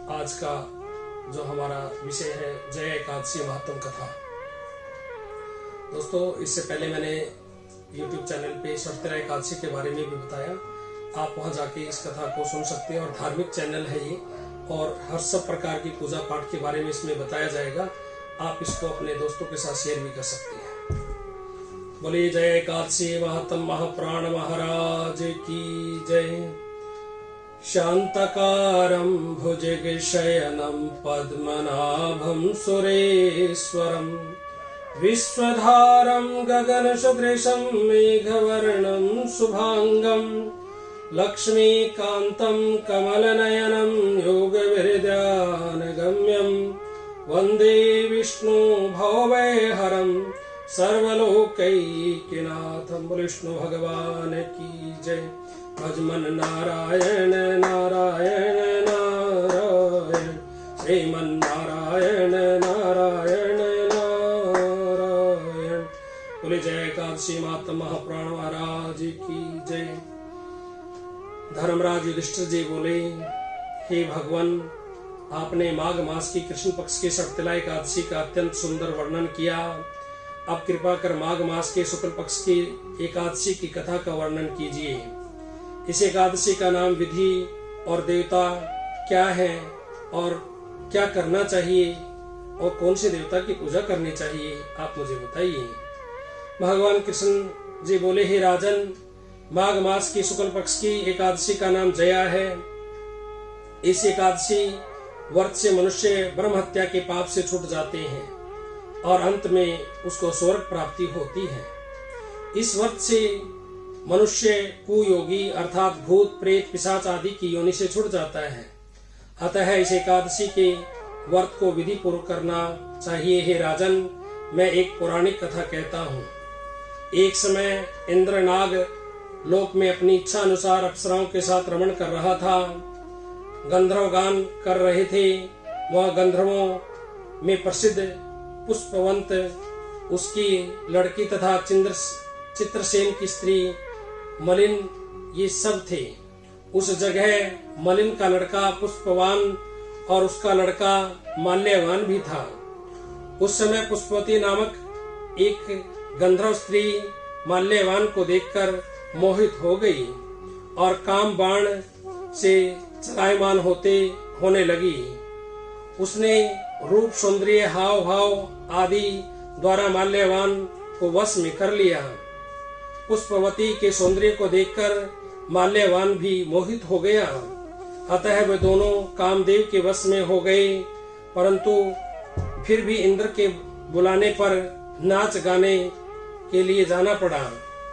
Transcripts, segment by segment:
आज का जो हमारा विषय है जया एकादशी महात्म कथा। दोस्तों, इससे पहले मैंने YouTube चैनल पे षष्ठिरा एकादशी के बारे में भी बताया। आप वहां जाके इस कथा को सुन सकते हैं और धार्मिक चैनल है ये, और हर सब प्रकार की पूजा पाठ के बारे में इसमें बताया जाएगा। आप इसको अपने दोस्तों के साथ शेयर भी कर सकते हैं। बोलिए जय एकादशी महात्म महाप्राण महाराज की जय। शांतकारं भुजगशयनं पद्मनाभं सुरेश्वरं विश्वधारं गगनसदृशं मेघवर्णं शुभांगं लक्ष्मीकान्तं कमलनयनं योगविद्यानगम्यं वन्दे विष्णु भवभयहरं सर्वलोकैकनाथं। विष्णु भगवान की जय। भजमन नारायण नारायण नारायण, श्रीमन नारायण नारायण नारायण। बोले जय एकादशी माता महाप्राण महाराज की जय। धर्मराज युधिष्ठिर जी बोले, हे भगवान, आपने माघ मास की कृष्ण पक्ष की षष्ठिला एकादशी का अत्यंत सुंदर वर्णन किया। अब कृपा कर माघ मास के शुक्ल पक्ष की एकादशी की कथा का वर्णन कीजिए। इस एकादशी का नाम, विधि और देवता क्या है और क्या करना चाहिए और कौन से देवता की पूजा करनी चाहिए, आप मुझे बताइए। भगवान कृष्ण जी बोले, हे राजन, माघ मास की शुक्ल पक्ष की एकादशी का नाम जया है। इस एकादशी व्रत से मनुष्य ब्रह्म हत्या के पाप से छूट जाते हैं और अंत में उसको स्वर्ग प्राप्ति होती है। इस व्रत से मनुष्य कुयोगी अर्थात भूत प्रेत पिशाच आदि की योनि से छूट जाता है। अतः इस एकादशी के व्रत को विधि पूर्वक करना चाहिए। हे राजन, मैं एक पौराणिक कथा कहता हूँ। एक समय इंद्र नाग लोक में अपनी इच्छा अनुसार अप्सराओं के साथ रमण कर रहा था। गंधर्व गान कर रहे थे। वह गंधर्वों में प्रसिद्ध पुष्पवंत, उसकी लड़की तथा चित्रसेन की स्त्री मलिन, ये सब थे। उस जगह मलिन का लड़का पुष्पवान और उसका लड़का माल्यवान भी था। उस समय पुष्पवती नामक एक गंधर्व स्त्री माल्यवान को देखकर मोहित हो गई और काम बाण से चलायमान होने लगी। उसने रूप, सौंदर्य, हाव भाव आदि द्वारा माल्यवान को वश में कर लिया। पुष्पवती के सौंदर्य को देखकर माल्यवान भी मोहित हो गया। अतः वे दोनों कामदेव के वश में हो गए। परंतु फिर भी इंद्र के बुलाने पर नाच गाने के लिए जाना पड़ा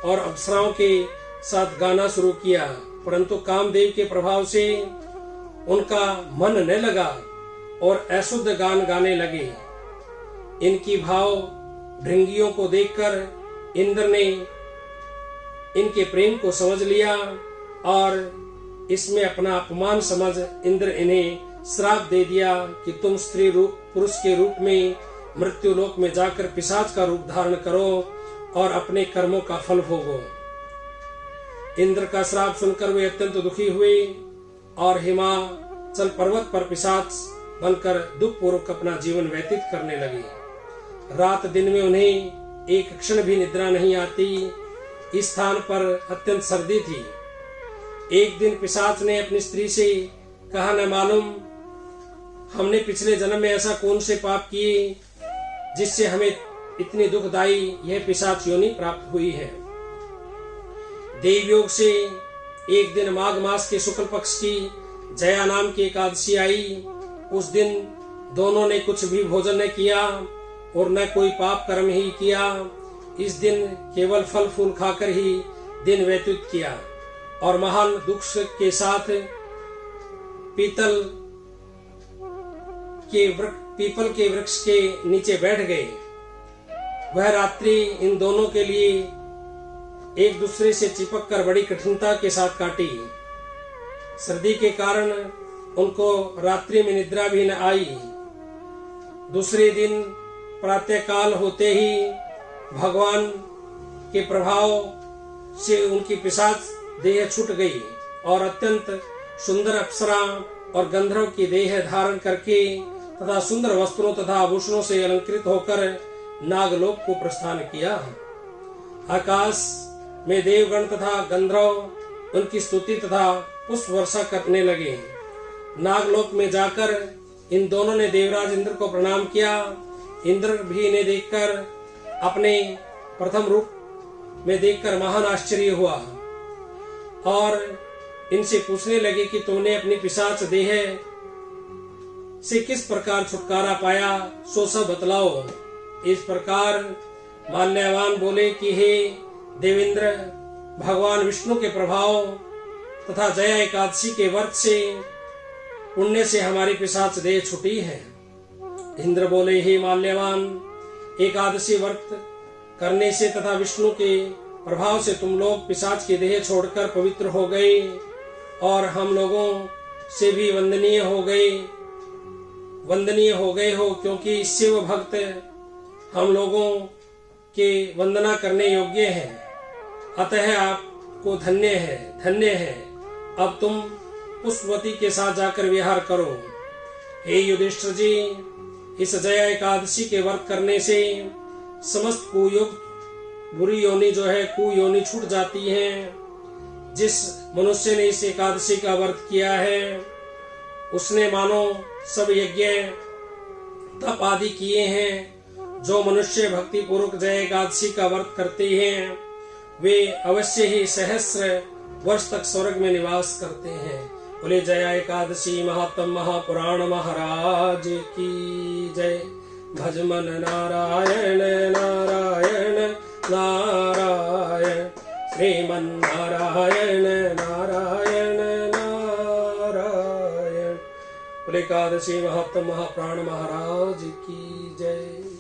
और अप्सराओं के साथ गाना शुरू किया। परंतु कामदेव के प्रभाव से उनका मन न लगा और अशुद्ध गान गाने लगे। इनकी भाव भृंगियों को देखकर इंद्र ने इनके प्रेम को समझ लिया और इसमें अपना अपमान समझ इंद्र इन्हें श्राप दे दिया कि तुम स्त्री रूप पुरुष के रूप में मृत्यु लोक में जाकर पिशाच का रूप धारण करो और अपने कर्मों का फल भोगो। इंद्र का श्राप सुनकर वे अत्यंत दुखी हुए और हिमाचल पर्वत पर पिशाच बनकर दुख पूर्वक अपना जीवन व्यतीत करने लगे। रात दिन में उन्हें एक क्षण भी निद्रा नहीं आती। इस स्थान पर अत्यंत सर्दी थी। एक दिन पिशाच ने अपनी स्त्री से कहा, न मालूम हमने पिछले जन्म में ऐसा कौन से पाप किए जिससे हमें इतनी दुखदायी यह पिशाच योनि प्राप्त हुई है। देवयोग से एक दिन माघ मास के शुक्ल पक्ष की जया नाम की एकादशी आई। उस दिन दोनों ने कुछ भी भोजन न किया और न कोई पाप कर्म ही किया। इस दिन केवल फल फूल खाकर ही दिन व्यतीत किया और महान दुख के साथ पीपल के वृक्ष के नीचे बैठ गए। वह रात्रि इन दोनों के लिए एक दूसरे से चिपक कर बड़ी कठिनता के साथ काटी। सर्दी के कारण उनको रात्रि में निद्रा भी न आई। दूसरे दिन प्रातःकाल होते ही भगवान के प्रभाव से उनकी पिशाच देह छूट गई और अत्यंत सुंदर अप्सरा और गंधर्व की देह धारण करके तथा सुंदर वस्त्रों तथा आभूषणों से अलंकृत होकर नागलोक को प्रस्थान किया। आकाश में देवगण तथा गंधर्व उनकी स्तुति तथा पुष्प वर्षा करने लगे। नागलोक में जाकर इन दोनों ने देवराज इंद्र को प्रणाम किया। इंद्र भी इन्हें देखकर अपने प्रथम रूप में देखकर महान आश्चर्य हुआ और इनसे पूछने लगे कि तुमने अपनी पिशाच देह से किस प्रकार छुटकारा पाया, सो सब बतलाओ। इस प्रकार माल्यवान बोले कि हे देवेंद्र, भगवान विष्णु के प्रभाव तथा जया एकादशी के व्रत से पुण्य से हमारी पिशाच देह छुटी है। इंद्र बोले, हे माल्यवान, एकादशी व्रत करने से तथा विष्णु के प्रभाव से तुम लोग पिशाच की देह छोड़कर पवित्र हो गए और हम लोगों से भी वंदनीय हो गए हो, क्योंकि शिव भक्त हम लोगों के वंदना करने योग्य हैं। अतः आपको धन्य है। अब तुम पुष्पवती के साथ जाकर विहार करो। हे युधिष्ठिर जी, इस जया एकादशी के व्रत करने से समस्त कुयुक्त बुरी योनि जो है कुयोनि छूट जाती है। जिस मनुष्य ने इस एकादशी का व्रत किया है उसने मानो सब यज्ञ तप आदि किए हैं। जो मनुष्य भक्ति पूर्वक जया एकादशी का व्रत करते हैं वे अवश्य ही सहस्र वर्ष तक स्वर्ग में निवास करते हैं। बोले जया एकादशी महात्म महापुराण महाराज की जय। भजमन नारायण नारायण नारायण, श्रीमन नारायण नारायण नारायण। बोले एकादशी महात्म महाप्राण महाराज की जय।